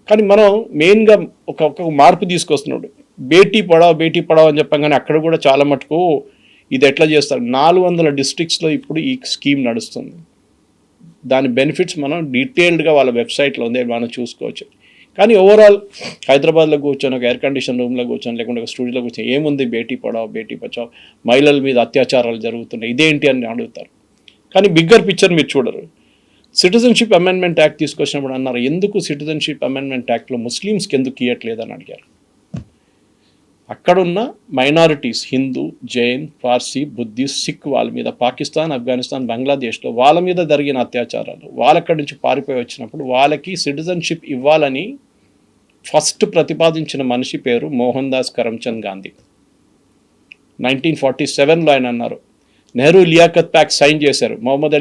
కానీ మనం మెయిన్గా ఒక మార్పు తీసుకొస్తున్నాడు. బేటీ పడావ్ అని చెప్పాం, కానీ అక్కడ కూడా చాలా మటుకు ఇది ఎట్లా చేస్తారు. 400 డిస్ట్రిక్ట్స్లో ఇప్పుడు ఈ స్కీమ్ నడుస్తుంది. దాని బెనిఫిట్స్ మనం డీటెయిల్డ్గా వాళ్ళ వెబ్సైట్లో ఉంది, మనం చూసుకోవచ్చు. కానీ ఓవరాల్ హైదరాబాద్లో కూర్చొని ఒక ఎయిర్ కండిషన్ రూమ్లో కూర్చొని, లేకుంటే ఒక స్టూడియోలో కూర్చొని ఏముంది బేటీ పడావ్ బేటీ బచావ్, మహిళల మీద అత్యాచారాలు జరుగుతున్నాయి, ఇదేంటి అని అడుగుతారు. కానీ బిగ్గర్ పిక్చర్ మీరు చూడరు. సిటిజన్షిప్ అమెండ్మెంట్ యాక్ట్ తీసుకొచ్చినప్పుడు అన్నారు, ఎందుకు సిటిజన్షిప్ అమెండ్మెంట్ యాక్ట్లో ముస్లిమ్స్కి ఎందుకు ఇవ్వట్లేదు అని అడిగారు. అక్కడున్న మైనారిటీస్ హిందూ, జైన్, పార్సీ, బుద్ధిస్ట్, సిక్ వాళ్ళ మీద పాకిస్తాన్, ఆఫ్ఘనిస్తాన్, బంగ్లాదేశ్లో వాళ్ళ మీద జరిగిన అత్యాచారాలు, వాళ్ళక్కడి నుంచి పారిపోయి వచ్చినప్పుడు వాళ్ళకి సిటిజన్షిప్ ఇవ్వాలని ఫస్ట్ ప్రతిపాదించిన మనిషి పేరు మోహన్ దాస్ కరమ్చంద్ గాంధీ. 1947లో ఆయన అన్నారు. నెహ్రూ లియాఖత్ ప్యాక్ట్ సైన్ చేశారు. మొహమ్మద్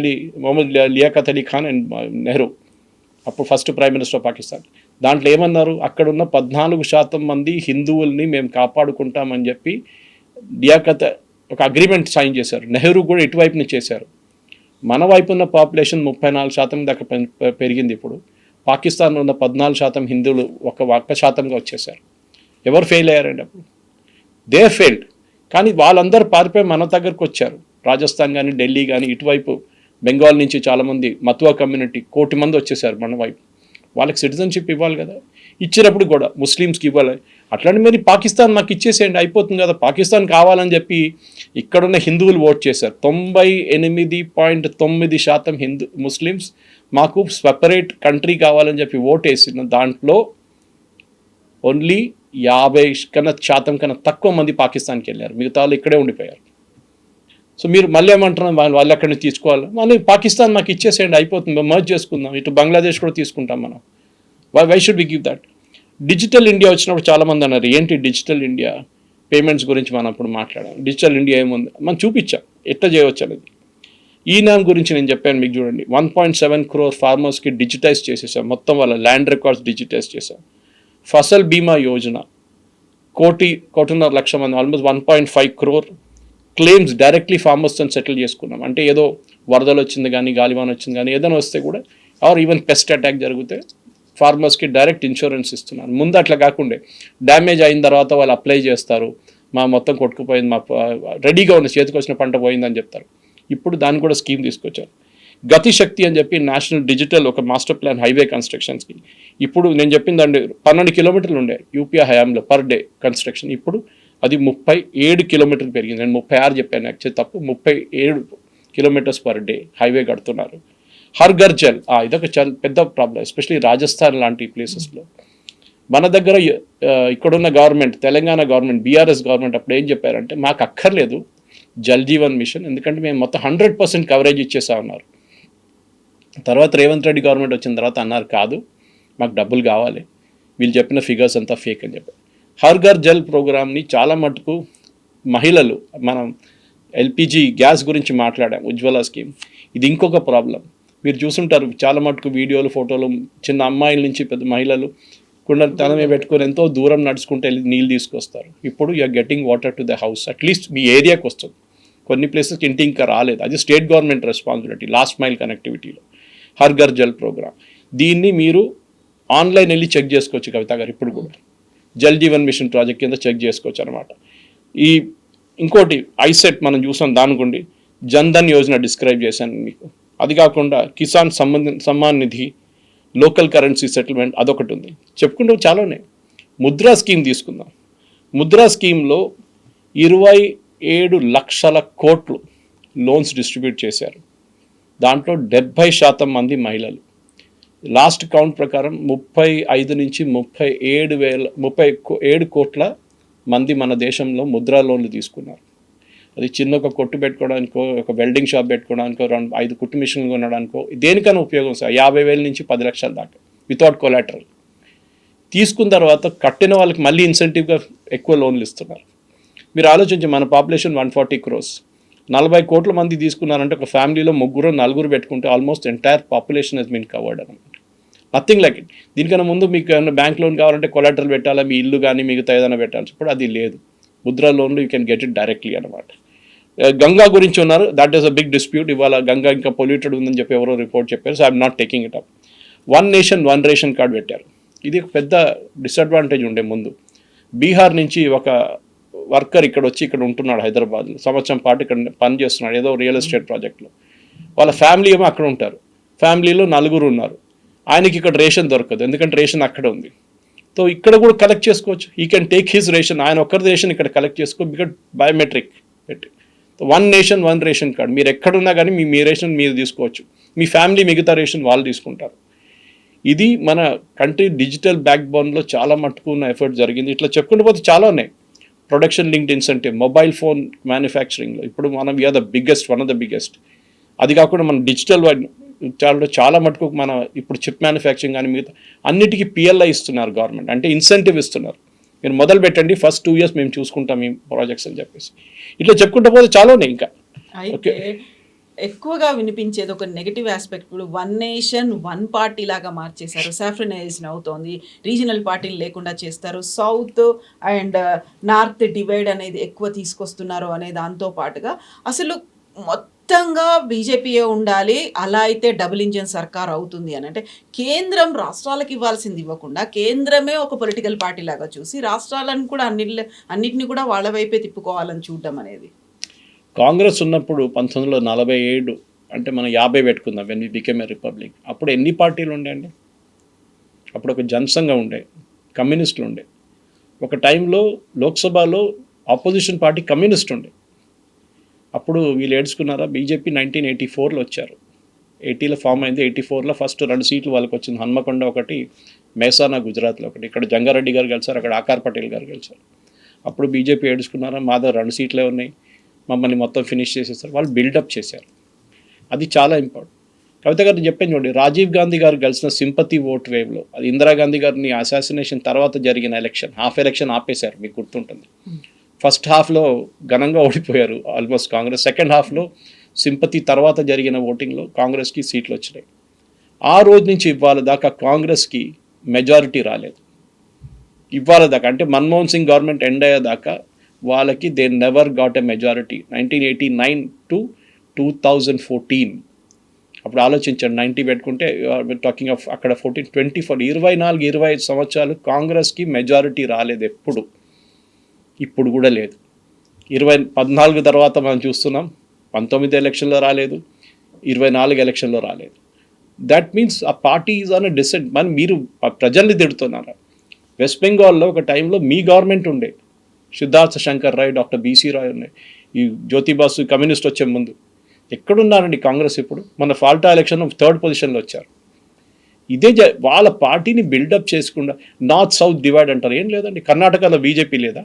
లియాఖత్ అలీ ఖాన్ అండ్ నెహ్రూ, అప్పుడు first prime minister of Pakistan. దాంట్లో ఏమన్నారు, అక్కడున్న 14% మంది హిందువుల్ని మేము కాపాడుకుంటామని చెప్పి లియాఖత్ ఒక అగ్రిమెంట్ సైన్ చేశారు. నెహ్రూ కూడా ఇటువైపుని చేశారు. మన వైపు ఉన్న పాపులేషన్ 34% దాకా పెరిగింది. ఇప్పుడు పాకిస్తాన్లో ఉన్న 14% హిందువులు 1% వచ్చేసారు. ఎవరు ఫెయిల్ అయ్యారండి అప్పుడు? They failed. కానీ వాళ్ళందరూ పారిపోయి మన దగ్గరకు వచ్చారు. రాజస్థాన్ కానీ, ఢిల్లీ కానీ, ఇటువైపు బెంగాల్ నుంచి చాలామంది మతువా కమ్యూనిటీ 1 కోటి మంది వచ్చేసారు మన వైపు. వాళ్ళకి సిటిజన్షిప్ ఇవ్వాలి కదా, ఇచ్చినప్పుడు కూడా ముస్లిమ్స్కి ఇవ్వాలి. అట్లాంటి మరి పాకిస్తాన్ మాకు ఇచ్చేసేయండి అయిపోతుంది కదా, పాకిస్తాన్ కావాలని చెప్పి ఇక్కడున్న హిందువులు ఓట్ చేశారు. 98.9% ముస్లిమ్స్ మాకు సెపరేట్ కంట్రీ కావాలని చెప్పి ఓట్ వేసిన దాంట్లో ఓన్లీ 50% కన్నా తక్కువ మంది పాకిస్తాన్కి వెళ్ళారు. మిగతా వాళ్ళు ఇక్కడే ఉండిపోయారు. సో మీరు మళ్ళీ ఏమంటున్నారు, వాళ్ళు అక్కడి నుంచి తీసుకోవాలి, మళ్ళీ పాకిస్తాన్ మాకు ఇచ్చేసేయండి అయిపోతుంది, మర్జ్ చేసుకుందాం, ఇటు బంగ్లాదేశ్ కూడా తీసుకుంటాం మనం. Why should we give that? Digital India వచ్చినప్పుడు చాలామంది అన్నారు, ఏంటి డిజిటల్ ఇండియా పేమెంట్స్ గురించి మనం అప్పుడు మాట్లాడాం. డిజిటల్ ఇండియా ఏముంది మనం చూపించాం ఎట్లా చేయవచ్చు అనేది. ఈ నామ్ గురించి నేను చెప్పాను మీకు, చూడండి 1.7 crore ఫార్మర్స్కి డిజిటైజ్ చేసేసాం, మొత్తం వాళ్ళ ల్యాండ్ రికార్డ్స్ డిజిటైజ్ చేసాం. ఫసల్ బీమా యోజన 1.5 లక్ష మంది, ఆల్మోస్ట్ 1.5 crore క్లెయిమ్స్ డైరెక్ట్లీ ఫార్మర్స్తో సెటిల్ చేసుకున్నాం. అంటే ఏదో వరదలు వచ్చింది కానీ, గాలివాన వచ్చింది కానీ, ఏదైనా వస్తే కూడా, ఆర్ ఈవెన్ పెస్ట్ అటాక్ జరిగితే ఫార్మర్స్కి డైరెక్ట్ ఇన్సూరెన్స్ ఇస్తున్నారు. ముందు అట్లా కాకుండా డ్యామేజ్ అయిన తర్వాత వాళ్ళు అప్లై చేస్తారు, మా మొత్తం కొట్టుకుపోయింది, మా రెడీగా ఉన్న చేతికి వచ్చిన పంట పోయిందని చెప్తారు. ఇప్పుడు దాన్ని కూడా స్కీమ్ తీసుకొచ్చారు. గతి శక్తి అని చెప్పి నేషనల్ డిజిటల్ ఒక మాస్టర్ ప్లాన్ హైవే కన్స్ట్రక్షన్స్కి. ఇప్పుడు నేను చెప్పిందండి 12 కిలోమీటర్లు ఉండే యూపీఐ హయాంలో పర్ డే కన్స్ట్రక్షన్, ఇప్పుడు అది 37 కిలోమీటర్లు పెరిగింది. నేను 36 చెప్పాను, యాక్చువల్లీ తప్పు, 37 కిలోమీటర్స్ పర్ డే హైవే కడుతున్నారు. హర్ ఘర్ జల్, ఇదొక చాలా పెద్ద ప్రాబ్లం, ఎస్పెషలీ రాజస్థాన్ లాంటి ప్లేసెస్లో. మన దగ్గర ఇక్కడున్న government, Telangana government, BRS government అప్పుడు ఏం చెప్పారంటే, మాకు అక్కర్లేదు జల్ జీవన్ మిషన్, ఎందుకంటే మేము మొత్తం 100% కవరేజ్ ఇచ్చేసా ఉన్నారు. తర్వాత రేవంత్ రెడ్డి గవర్నమెంట్ వచ్చిన తర్వాత అన్నారు, కాదు మాకు డబ్బులు కావాలి, వీళ్ళు చెప్పిన ఫిగర్స్ అంతా ఫేక్ అని చెప్పారు. హర్ ఘర్ జల్ ప్రోగ్రామ్ని చాలా మటుకు మహిళలు, మనం ఎల్పిజి గ్యాస్ గురించి మాట్లాడాం, ఉజ్వల స్కీమ్, ఇది ఇంకొక ప్రాబ్లం. మీరు చూసుంటారు చాలా మటుకు వీడియోలు, ఫోటోలు, చిన్న అమ్మాయిల నుంచి పెద్ద మహిళలు కుండలు తనమే పెట్టుకొని ఎంతో దూరం నడుచుకుంటే వెళ్ళి నీళ్ళు తీసుకొస్తారు. ఇప్పుడు you are getting water to the house, at least మీ ఏరియాకి వస్తుంది. కొన్ని ప్లేసెస్కి ఇంటి ఇంకా రాలేదు, అది state government responsibility last mile కనెక్టివిటీలో హర్ ఘర్ జల్ ప్రోగ్రామ్. దీన్ని మీరు ఆన్లైన్ వెళ్ళి చెక్ చేసుకోవచ్చు కవిత గారు, ఇప్పుడు కూడా జల్ జీవన్ మిషన్ ప్రాజెక్ట్ కింద చెక్ చేసుకోవచ్చు అనమాట. ఈ ఇంకోటి ఐసెట్ మనం చూసాం, దానికోండి జన్ధన్ యోజన డిస్క్రైబ్ చేశాను మీకు. అది కాకుండా Kisan Samman Nidhi, local currency settlement, అదొకటి ఉంది. చెప్పుకుంటూ చాలానే. ముద్రా స్కీమ్ తీసుకుందాం. ముద్రా స్కీమ్లో 27 లక్షల కోట్లు లోన్స్ డిస్ట్రిబ్యూట్ చేశారు. దాంట్లో 70% మంది మహిళలు. లాస్ట్ కౌంట్ ప్రకారం 35 నుంచి 37 కోట్ల మంది మన దేశంలో ముద్రా లోన్లు తీసుకున్నారు. అది చిన్న ఒక కొట్టు పెట్టుకోవడానికో, ఒక వెల్డింగ్ షాప్ పెట్టుకోవడానికో, 5 కుట్టు మిషన్లు కొనడానికో, దేనికైనా ఉపయోగం సార్. 50,000 నుంచి 10 లక్షల దాకా వితౌట్ కొలాటరల్ తీసుకున్న తర్వాత కట్టిన వాళ్ళకి మళ్ళీ ఇన్సెంటివ్గా ఎక్కువ లోన్లు ఇస్తున్నారు. మీరు ఆలోచించి, మన పాపులేషన్ 140 crores, 40 కోట్ల మంది తీసుకున్నారంటే ఒక ఫ్యామిలీలో 3-4 పెట్టుకుంటే almost entire population has been covered అనమాట. Nothing like it. దీనికన్నా ముందు మీకు ఏమైనా బ్యాంక్ లోన్ కావాలంటే కొలాటరల్ పెట్టాలా, మీ ఇల్లు కానీ మిగతా ఏదైనా పెట్టాల్సి, ఇప్పుడు అది లేదు. ముద్రా లోన్లు you can get it directly అనమాట. గంగా గురించి ఉన్నారు, that is a big dispute. ఇవాళ గంగా ఇంకా పొల్యూటెడ్ ఉందని చెప్పి ఎవరో రిపోర్ట్ చెప్పారు. So I'm not taking it up. 1 nation 1 ration card పెట్టారు. ఇది ఒక పెద్ద డిసడ్వాంటేజ్ ఉండే ముందు. బీహార్ నుంచి ఒక వర్కర్ ఇక్కడ వచ్చి ఇక్కడ ఉంటున్నాడు హైదరాబాద్లో, సంవత్సరం పాటు ఇక్కడ పని చేస్తున్నాడు ఏదో రియల్ ఎస్టేట్ ప్రాజెక్ట్లో. వాళ్ళ ఫ్యామిలీ ఏమో అక్కడ ఉంటారు, ఫ్యామిలీలో 4 ఉన్నారు. ఆయనకి ఇక్కడ రేషన్ దొరకదు, ఎందుకంటే రేషన్ అక్కడ ఉంది. సో ఇక్కడ కూడా కలెక్ట్ చేసుకోవచ్చు. ఈ కెన్ టేక్ హిస్ రేషన్, ఆయన ఒక్కరి రేషన్ ఇక్కడ కలెక్ట్ చేసుకో, బికాజ్ బయోమెట్రిక్ పెట్టి. 1 నేషన్ 1 రేషన్ కార్డ్, మీరు ఎక్కడున్నా కానీ మీ రేషన్ మీరు తీసుకోవచ్చు, మీ ఫ్యామిలీ మిగతా రేషన్ వాళ్ళు తీసుకుంటారు. ఇది మన కంట్రీ డిజిటల్ బ్యాక్ బోన్లో చాలా మట్టుకు ఉన్న ఎఫర్ట్ జరిగింది. ఇట్లా చెప్పుకుంటూ పోతే చాలా ఉన్నాయి. Production linked incentive mobile phone మ్యానుఫ్యాక్చరింగ్లో ఇప్పుడు మనం we're the biggest, one of the biggest. అది కాకుండా మనం డిజిటల్ చాలా మటుకు మన ఇప్పుడు చిప్ మ్యానుఫ్యాక్చరింగ్ కానీ మిగతా అన్నిటికీ పిఎల్ఐ ఇస్తున్నారు గవర్నమెంట్, అంటే ఇన్సెంటివ్ ఇస్తున్నారు. మీరు మొదలు పెట్టండి, ఫస్ట్ 2 years మేము చూసుకుంటాం ఈ ప్రాజెక్ట్స్ అని చెప్పేసి ఇట్లా చెప్పుకుంటా పోతే చాలా ఉన్నాయి ఇంకా. అయితే ఎక్కువగా వినిపించేది ఒక నెగటివ్ ఆస్పెక్ట్, ఇప్పుడు 1 nation 1 party లాగా మార్చేశారు, సాఫ్రనైజేషన్ అవుతోంది, రీజనల్ పార్టీలు లేకుండా చేస్తారు, సౌత్ అండ్ నార్త్ డివైడ్ అనేది ఎక్కువ తీసుకొస్తున్నారు అనే దాంతో పాటుగా అసలు మొత్తంగా బీజేపీయే ఉండాలి, అలా అయితే డబుల్ ఇంజిన్ సర్కార్ అవుతుంది అని. అంటే కేంద్రం రాష్ట్రాలకు ఇవ్వాల్సింది ఇవ్వకుండా కేంద్రమే ఒక పొలిటికల్ పార్టీ లాగా చూసి రాష్ట్రాలను కూడా అన్నిటిని కూడా వాళ్ళ వైపే తిప్పుకోవాలని చూడడం అనేది. కాంగ్రెస్ ఉన్నప్పుడు 1947 అంటే మనం 50 పెట్టుకుందాం, when we became a republic. అప్పుడు ఎన్ని పార్టీలు ఉండే అండి? అప్పుడు ఒక జనసంఘం ఉండే, కమ్యూనిస్టులు ఉండే. ఒక టైంలో లోక్సభలో ఆపోజిషన్ పార్టీ కమ్యూనిస్ట్ ఉండే. అప్పుడు వీళ్ళు ఏడ్చుకున్నారా? బీజేపీ 1984లో వచ్చారు, 80లో ఫామ్ అయింది, 84లో ఫస్ట్ 2 సీట్లు వాళ్ళకి వచ్చింది. హన్మకొండ ఒకటి, మేసానా గుజరాత్లో ఒకటి. ఇక్కడ జంగారెడ్డి గారు గెలిచారు, అక్కడ ఆకార్ పటేల్ గారు గెలిచారు. అప్పుడు బీజేపీ ఏడ్చుకున్నారా? మా దగ్గర 2 సీట్లే ఉన్నాయి, మమ్మల్ని మొత్తం ఫినిష్ చేసేస్తారు. వాళ్ళు బిల్డప్ చేశారు, అది చాలా ఇంపార్టెంట్. కవిత గారు చెప్పాను చూడండి, రాజీవ్ గాంధీ గారు గెలిచిన సింపతి ఓట్ వేవ్లో, అది ఇందిరాగాంధీ గారిని అసాసినేషన్ తర్వాత జరిగిన ఎలక్షన్, హాఫ్ ఎలక్షన్ ఆపేశారు, మీకు గుర్తుంటుంది. ఫస్ట్ హాఫ్లో ఘనంగా ఓడిపోయారు ఆల్మోస్ట్ కాంగ్రెస్, సెకండ్ హాఫ్లో సింపతి తర్వాత జరిగిన ఓటింగ్లో కాంగ్రెస్కి సీట్లు వచ్చినాయి. ఆ రోజు నుంచి ఇవాళ దాకా కాంగ్రెస్కి మెజారిటీ రాలేదు. ఇవాళ దాకా అంటే మన్మోహన్ సింగ్ గవర్నమెంట్ ఎండ్ అయ్యేదాకా వాళ్ళకి they never got a majority. 1989 to 2014 అప్పుడు ఆలోచించండి, 90 పెట్టుకుంటే టాకింగ్ ఆఫ్ అక్కడ 14, 24, 24-25 సంవత్సరాలు కాంగ్రెస్కి మెజారిటీ రాలేదు ఎప్పుడు, ఇప్పుడు కూడా లేదు. 14 తర్వాత మనం చూస్తున్నాం, 19 ఎలక్షన్లో రాలేదు, 24 ఎలక్షన్లో రాలేదు. దట్ మీన్స్ ఆ party is on a descent. మనం మీరు ప్రజల్ని తిడుతున్నారు. వెస్ట్ బెంగాల్లో ఒక టైంలో మీ గవర్నమెంట్ ఉండే, సిద్ధార్థ శంకర్ రాయ్, డాక్టర్ బీసీ రాయ్ ఉన్నాయి, ఈ జ్యోతిబాసు కమ్యూనిస్ట్ వచ్చే ముందు. ఎక్కడున్నారండి కాంగ్రెస్ ఇప్పుడు? మన ఫాల్టా ఎలక్షన్ 3rd పొజిషన్లో వచ్చారు. ఇదే వాళ్ళ పార్టీని బిల్డప్ చేసుకుండా నార్త్ సౌత్ డివైడ్ అంటారు. ఏం లేదండి, కర్ణాటకలో బీజేపీ లేదా?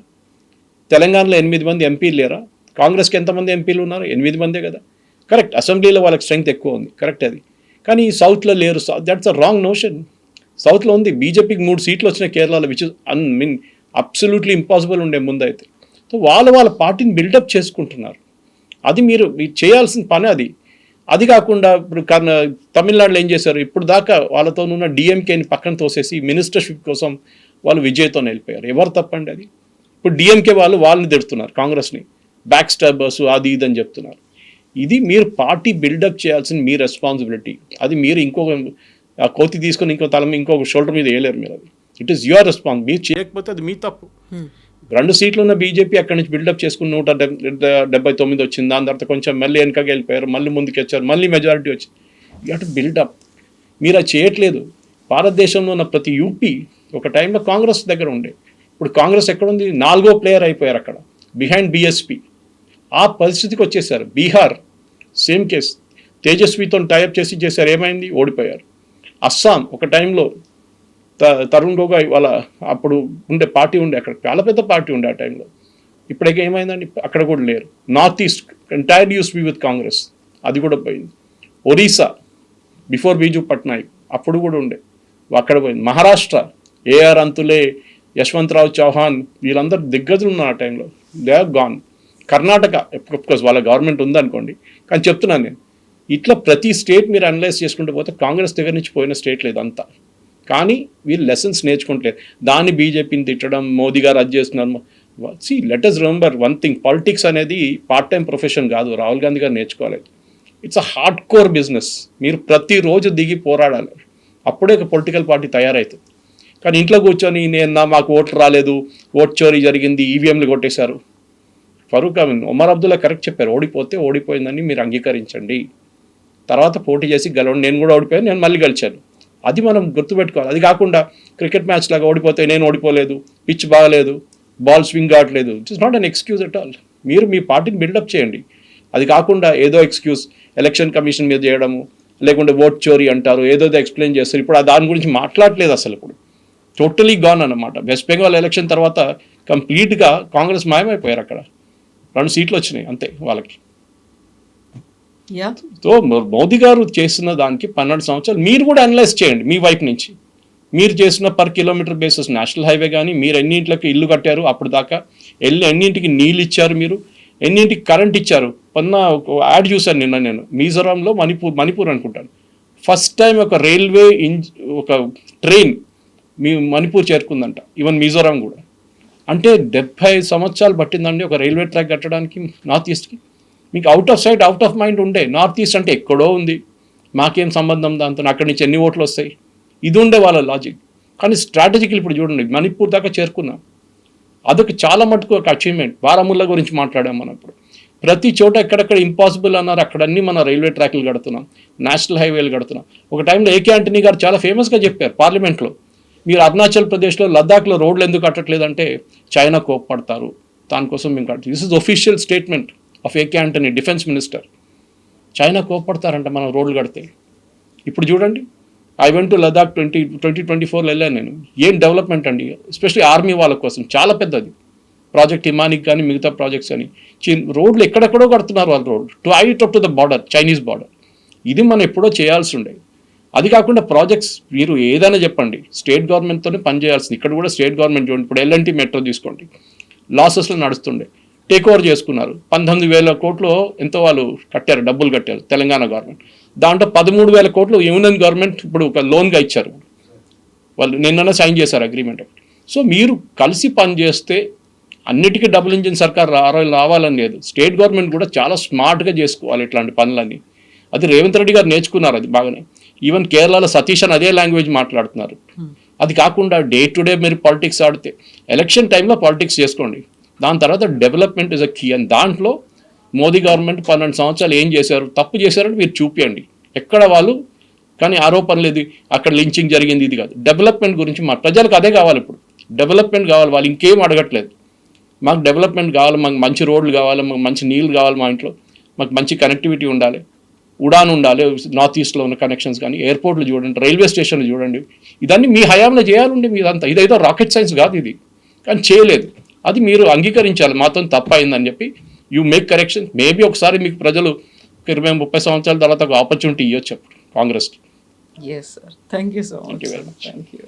తెలంగాణలో 8 మంది ఎంపీలు లేరా? కాంగ్రెస్కి ఎంతమంది ఎంపీలు ఉన్నారు? 8 మందే కదా. కరెక్ట్, అసెంబ్లీలో వాళ్ళకి స్ట్రెంగ్త్ ఎక్కువ ఉంది, కరెక్ట్ అది. కానీ సౌత్లో లేరు. That's a wrong notion. సౌత్లో ఉంది, బీజేపీకి 3 సీట్లు వచ్చినాయి కేరళలో, విచ్ ఇస్ అబ్సల్యూట్లీ ఇంపాసిబుల్ ఉండే ముందు అయితే. సో వాళ్ళ పార్టీని బిల్డప్ చేసుకుంటున్నారు. అది మీరు చేయాల్సిన పని అది. అది కాకుండా ఇప్పుడు తమిళనాడులో ఏం చేశారు? ఇప్పుడు దాకా వాళ్ళతో ఉన్న డిఎంకేని పక్కన తోసేసి మినిస్టర్షిప్ కోసం వాళ్ళు విజయ్తో వెళ్ళిపోయారు. ఎవరు తప్పండి అది? ఇప్పుడు డిఎంకే వాళ్ళని తిడుతున్నారు, కాంగ్రెస్ని బ్యాక్ స్టాబర్స్ అది ఇది అని చెప్తున్నారు. ఇది మీరు పార్టీ బిల్డప్ చేయాల్సిన మీ రెస్పాన్సిబిలిటీ. అది మీరు ఇంకొక కోతి తీసుకొని ఇంకొక షోల్డర్ మీద వేయలేరు మీరు. అది ఇట్ ఈస్ యువర్ రెస్పాన్స్. మీరు చేయకపోతే అది మీ తప్పు. 2 సీట్లు ఉన్న బీజేపీ అక్కడి నుంచి బిల్డప్ చేసుకుని 179 వచ్చింది. దాని తర్వాత కొంచెం మళ్ళీ వెనకకి వెళ్ళిపోయారు, మళ్ళీ ముందుకు వచ్చారు, మళ్ళీ మెజారిటీ వచ్చింది. You have to buildup. మీరు అది చేయట్లేదు. భారతదేశంలో ఉన్న ప్రతి యూపీ ఒక టైంలో కాంగ్రెస్ దగ్గర ఉండే, ఇప్పుడు కాంగ్రెస్ ఎక్కడుంది? 4వ ప్లేయర్ అయిపోయారు అక్కడ, బిహైండ్ బీఎస్పీ. ఆ పరిస్థితికి వచ్చేసారు. బీహార్ సేమ్ కేస్, తేజస్వితో టైఅప్ చేశారు, ఏమైంది? ఓడిపోయారు. అస్సాం ఒక టైంలో తరుణ్ గొగోయ్ వాళ్ళ అప్పుడు ఉండే పార్టీ ఉండే, అక్కడ చాలా పెద్ద పార్టీ ఉండే ఆ టైంలో. ఇప్పటికీ ఏమైందండి? అక్కడ కూడా లేరు. North east entire use be with Congress, అది కూడా పోయింది. ఒరిస్సా బిఫోర్ బీజు పట్నాయక్ అప్పుడు కూడా ఉండే, అక్కడ పోయింది. మహారాష్ట్ర ఏఆర్ అంతులే, యశ్వంతరావు చౌహాన్ వీళ్ళందరూ దిగ్గజులు ఉన్నారు ఆ టైంలో, they are gone. Karnataka of course వాళ్ళ గవర్నమెంట్ ఉందనుకోండి, కానీ చెప్తున్నాను నేను, ఇట్లా ప్రతి స్టేట్ మీరు అనలైజ్ చేసుకుంటూ పోతే కాంగ్రెస్ దగ్గర నుంచి పోయిన స్టేట్ లేదు అంతా. కానీ వీళ్ళు లెసన్స్ నేర్చుకుంటలేరు. దాన్ని బీజేపీని తిట్టడం, మోదీ గారు అది చేస్తున్నారు. See let us remember one thing, politics అనేది పార్ట్ టైం ప్రొఫెషన్ కాదు. రాహుల్ గాంధీ గారు నేర్చుకోవాలి. It's a hard core business. మీరు ప్రతిరోజు దిగి పోరాడాలి, అప్పుడే ఒక పొలిటికల్ పార్టీ తయారవుతుంది. కానీ ఇంట్లో కూర్చొని మాకు ఓట్లు రాలేదు, ఓట్ చోరీ జరిగింది, ఈవీఎంలు కొట్టేశారు. ఫరూక్ ఒమర్ అబ్దుల్లా కరెక్ట్ చెప్పారు, ఓడిపోతే ఓడిపోయిందని మీరు అంగీకరించండి, తర్వాత పోటీ చేసి గెలవండి. నేను కూడా ఓడిపోయాను, నేను మళ్ళీ గెలిచాను. అది మనం గుర్తుపెట్టుకోవాలి. అది కాకుండా క్రికెట్ మ్యాచ్ లాగా ఓడిపోతే నేను ఓడిపోలేదు, పిచ్ బాగలేదు, బాల్ స్వింగ్ కావట్లేదు, it is not an excuse at all. మీరు మీ పార్టీని బిల్డప్ చేయండి. అది కాకుండా ఏదో ఎక్స్క్యూజ్ ఎలక్షన్ కమిషన్ మీద చేయడము, లేకుంటే ఓట్ చోరీ అంటారు, ఏదో ఎక్స్ప్లెయిన్ చేస్తారు. ఇప్పుడు దాని గురించి మాట్లాడలేదు అసలు. ఇప్పుడు టోటలీ గాన్ అన్నమాట. వెస్ట్ బెంగాల్ ఎలక్షన్ తర్వాత కంప్లీట్గా కాంగ్రెస్ మాయమైపోయారు అక్కడ. 2 సీట్లు వచ్చినాయి అంతే వాళ్ళకి. యా సో మోదీ గారు చేసిన దానికి 12 సంవత్సరాలు మీరు కూడా అనలైజ్ చేయండి మీ వైపు నుంచి. మీరు చేసిన per kilometre basis national highway కానీ, మీరు ఎన్నింటికి ఇల్లు కట్టారు అప్పుడు దాకా, ఎన్నింటికి నీళ్ళు ఇచ్చారు, మీరు ఎన్నింటికి కరెంట్ ఇచ్చారు. మొన్న ఒక యాడ్ చూశాను నిన్న నేను, మిజోరాంలో మణిపూర్ అనుకుంటాను, ఫస్ట్ టైం ఒక రైల్వే ఒక ట్రైన్ మీ మణిపూర్ చేరుకుందంట, ఈవెన్ మిజోరాం కూడా. అంటే 70 సంవత్సరాలు పట్టిందండి ఒక రైల్వే ట్రాక్ కట్టడానికి నార్త్ ఈస్ట్కి. మీకు out of sight out of mind ఉండే, నార్త్ ఈస్ట్ అంటే ఎక్కడో ఉంది, మాకేం సంబంధం దాంతో, అక్కడి నుంచి ఎన్ని ఓట్లు వస్తాయి, ఇది ఉండే వాళ్ళ లాజిక్. కానీ స్ట్రాటజికల్ ఇప్పుడు చూడండి మణిపూర్ దాకా చేరుకున్నాం, అదొక చాలా మటుకు ఒక అచీవ్మెంట్. బారాముల్లా గురించి మాట్లాడాం మనం ఇప్పుడు. ప్రతి చోట ఎక్కడెక్కడ ఇంపాసిబుల్ అన్నారు అక్కడన్నీ మన రైల్వే ట్రాక్లు కడుతున్నాం, నేషనల్ హైవేలు కడుతున్నాం. ఒక టైంలో ఏకే ఆంటనీ గారు చాలా ఫేమస్గా చెప్పారు పార్లమెంట్లో, మీరు అరుణాచల్ ప్రదేశ్లో లద్దాఖ్లో రోడ్లు ఎందుకు కట్టట్లేదంటే చైనా కోప్పడతారు, దానికోసం మేము కట్టాలి. This is official statement of AK Antony, defence minister. China కోప్పడతారంట మనం రోడ్లు కడితే. ఇప్పుడు చూడండి, ఐ వెంట్ టు లదాఖ్ 2024 వెళ్ళాను నేను. ఏం డెవలప్మెంట్ అండి, ఎస్పెషల్లీ ఆర్మీ వాళ్ళ కోసం చాలా పెద్దది ప్రాజెక్ట్. హిమానికి కానీ మిగతా ప్రాజెక్ట్స్ కానీ రోడ్లు ఎక్కడెక్కడో కడుతున్నారు వాళ్ళు, రోడ్లు to height up to the border, Chinese border. ఇది మనం ఎప్పుడో చేయాల్సి ఉండేది. అది కాకుండా ప్రాజెక్ట్స్ మీరు ఏదైనా చెప్పండి, స్టేట్ గవర్నమెంట్తోనే పనిచేయాల్సింది. ఇక్కడ కూడా స్టేట్ గవర్నమెంట్ చూడండి, ఇప్పుడు ఎల్ఎన్టీ మెట్రో తీసుకోండి, లాసెస్లో నడుస్తుండే, టేక్ ఓవర్ చేసుకున్నారు. 19,000 కోట్లు ఎంతో వాళ్ళు కట్టారు, డబ్బులు కట్టారు తెలంగాణ గవర్నమెంట్. దాంట్లో 13,000 కోట్లు యూనియన్ గవర్నమెంట్ ఇప్పుడు ఒక లోన్గా ఇచ్చారు, వాళ్ళు నిన్న సైన్ చేశారు అగ్రిమెంట్. సో మీరు కలిసి పనిచేస్తే అన్నిటికీ డబుల్ ఇంజిన్ సర్కార్ రావాలని లేదు. స్టేట్ గవర్నమెంట్ కూడా చాలా స్మార్ట్గా చేసుకోవాలి ఇట్లాంటి పనులన్నీ. అది రేవంత్ రెడ్డి గారు నేర్చుకున్నారు అది బాగానే. ఈవెన్ కేరళలో సతీష్ అని అదే లాంగ్వేజ్ మాట్లాడుతున్నారు. అది కాకుండా డే టు డే మీరు పాలిటిక్స్ ఆడితే, ఎలక్షన్ టైంలో పాలిటిక్స్ చేసుకోండి, దాని తర్వాత డెవలప్మెంట్ ఇస్ అ కీ. అని దాంట్లో మోదీ గవర్నమెంట్ 12 సంవత్సరాలు ఏం చేశారు, తప్పు చేశారని మీరు చూపించండి ఎక్కడ వాళ్ళు. కానీ ఆరోపణలు ఇది అక్కడ లించింగ్ జరిగింది ఇది కాదు, డెవలప్మెంట్ గురించి మా ప్రజలకు అదే కావాలి. ఇప్పుడు డెవలప్మెంట్ కావాలి, వాళ్ళు ఇంకేం అడగట్లేదు. మాకు డెవలప్మెంట్ కావాలి, మాకు మంచి రోడ్లు కావాలి, మాకు మంచి నీళ్ళు కావాలి, మా ఇంట్లో మాకు మంచి కనెక్టివిటీ ఉండాలి, ఉడాన్ ఉండాలి, నార్త్ ఈస్ట్లో ఉన్న కనెక్షన్స్ కానీ, ఎయిర్పోర్ట్లు చూడండి, రైల్వే స్టేషన్లు చూడండి. ఇదన్నీ మీ హయాంలో చేయాలండి మీదంతా. ఇదేదో రాకెట్ సైన్స్ కాదు ఇది, కానీ చేయలేదు. అది మీరు అంగీకరించాలి, మాతో తప్పు అయిందని చెప్పి యూ మేక్ కరెక్షన్. మేబీ ఒకసారి మీకు ప్రజలు 20-30 సంవత్సరాల తర్వాత ఒక ఆపర్చునిటీ ఇవ్వచ్చు అప్పుడు కాంగ్రెస్కి. Yes sir, thank you so much. Thank you very much. Thank you.